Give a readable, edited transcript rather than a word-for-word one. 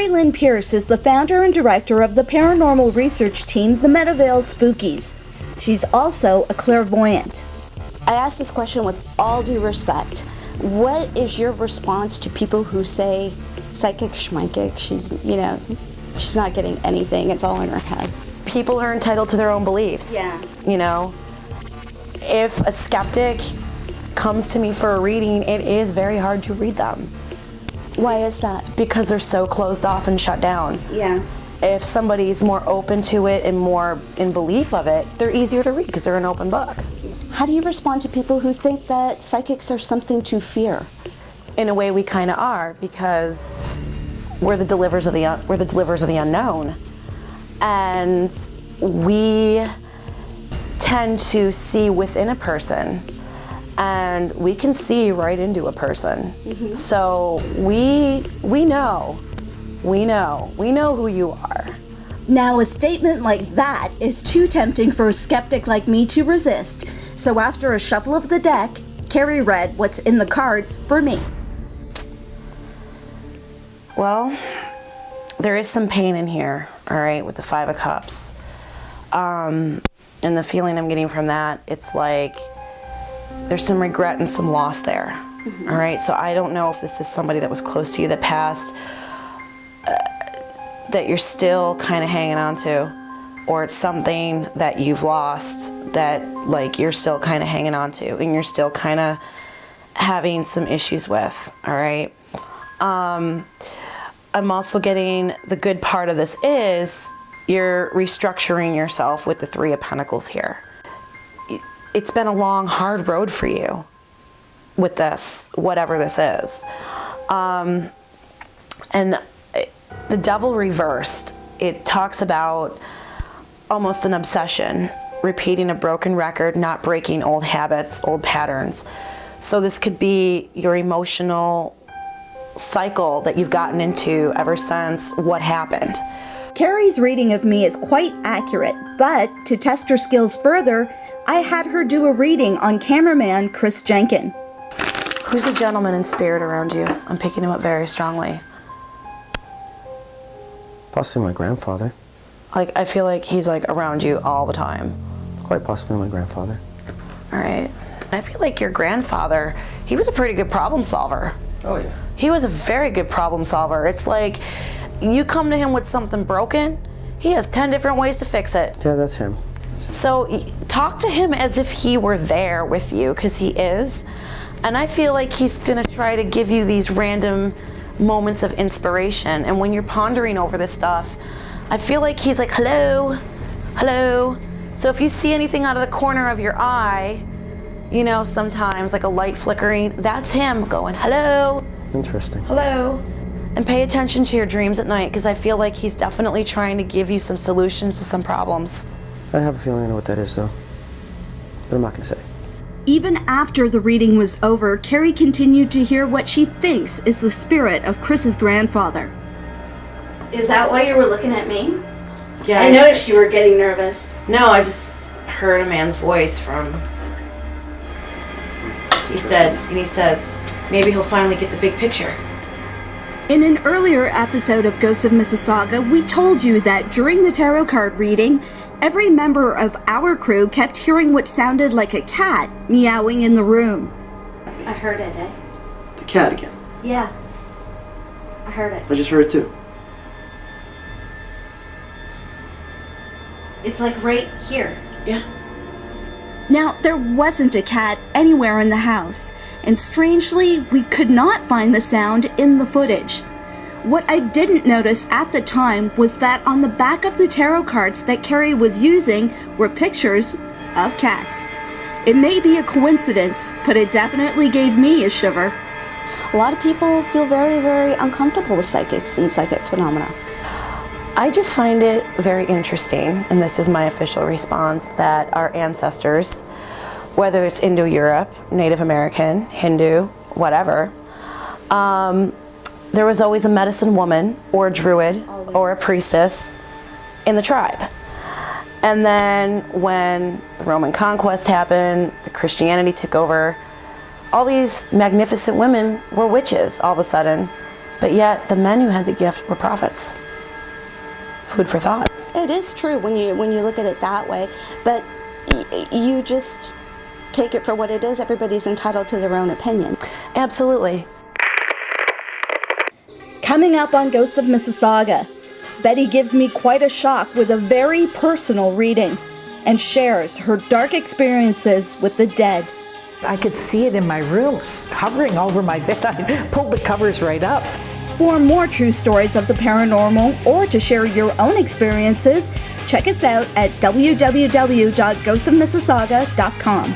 Carrie Lynn Pierce is the founder and director of the paranormal research team, the Meadowvale Spookies. She's also a clairvoyant. I ask this question with all due respect. What is your response to people who say, psychic schmikeik, she's not getting anything, it's all in her head? People are entitled to their own beliefs. Yeah. If a skeptic comes to me for a reading, it is very hard to read them. Why is that? Because they're so closed off and shut down. Yeah. If somebody's more open to it and more in belief of it, they're easier to read because they're an open book. How do you respond to people who think that psychics are something to fear? In a way, we kind of are, because we're the delivers of the unknown, and we tend to see within a person, and we can see right into a person. Mm-hmm. So we know who you are. Now, a statement like that is too tempting for a skeptic like me to resist. So after a shuffle of the deck, Carrie read what's in the cards for me. Well, there is some pain in here, all right, with the Five of Cups. And the feeling I'm getting from that, it's like there's some regret and some loss there, mm-hmm. All right? So I don't know if this is somebody that was close to you that passed, that you're still kind of hanging on to, or it's something that you've lost that like you're still kind of hanging on to and you're still kind of having some issues with, all right? I'm also getting the good part of this is you're restructuring yourself with the Three of Pentacles here. It's been a long, hard road for you with this, whatever this is. And the Devil reversed, it talks about almost an obsession, repeating a broken record, not breaking old habits, old patterns. So this could be your emotional cycle that you've gotten into ever since what happened. Carrie's reading of me is quite accurate, but to test her skills further, I had her do a reading on cameraman Chris Jenkin. Who's the gentleman in spirit around you? I'm picking him up very strongly. Possibly my grandfather. Like, I feel like he's like around you all the time. Quite possibly my grandfather. All right. I feel like your grandfather, he was a pretty good problem solver. Oh yeah. He was a very good problem solver. It's like, you come to him with something broken, he has 10 different ways to fix it. Yeah, that's him. So talk to him as if he were there with you, because he is. And I feel like he's gonna try to give you these random moments of inspiration. And when you're pondering over this stuff, I feel like he's like, hello, hello. So if you see anything out of the corner of your eye, sometimes like a light flickering, that's him going, hello. Interesting. Hello. And pay attention to your dreams at night, because I feel like he's definitely trying to give you some solutions to some problems. I have a feeling I know what that is though, but I'm not gonna say. Even after the reading was over, Carrie continued to hear what she thinks is the spirit of Chris's grandfather. Is that why you were looking at me? Yeah. I noticed you were getting nervous. No, I just heard a man's voice from... He says, maybe he'll finally get the big picture. In an earlier episode of Ghosts of Mississauga, we told you that during the tarot card reading, every member of our crew kept hearing what sounded like a cat meowing in the room. I heard it, eh? The cat again. Yeah. I heard it. I just heard it too. It's like right here. Yeah. Now, there wasn't a cat anywhere in the house, and strangely, we could not find the sound in the footage. What I didn't notice at the time was that on the back of the tarot cards that Carrie was using were pictures of cats. It may be a coincidence, but it definitely gave me a shiver. A lot of people feel very, very uncomfortable with psychics and psychic phenomena. I just find it very interesting, and this is my official response, that our ancestors, whether it's Indo-Europe, Native American, Hindu, whatever, there was always a medicine woman or a druid or a priestess in the tribe. And then when the Roman conquest happened, Christianity took over, all these magnificent women were witches all of a sudden. But yet, the men who had the gift were prophets. Food for thought. It is true when you look at it that way, but you just take it for what it is. Everybody's entitled to their own opinion. Absolutely. Coming up on Ghosts of Mississauga, Betty gives me quite a shock with a very personal reading and shares her dark experiences with the dead. I could see it in my room, hovering over my bed. I pulled the covers right up. For more true stories of the paranormal or to share your own experiences, check us out at www.ghostsofmississauga.com.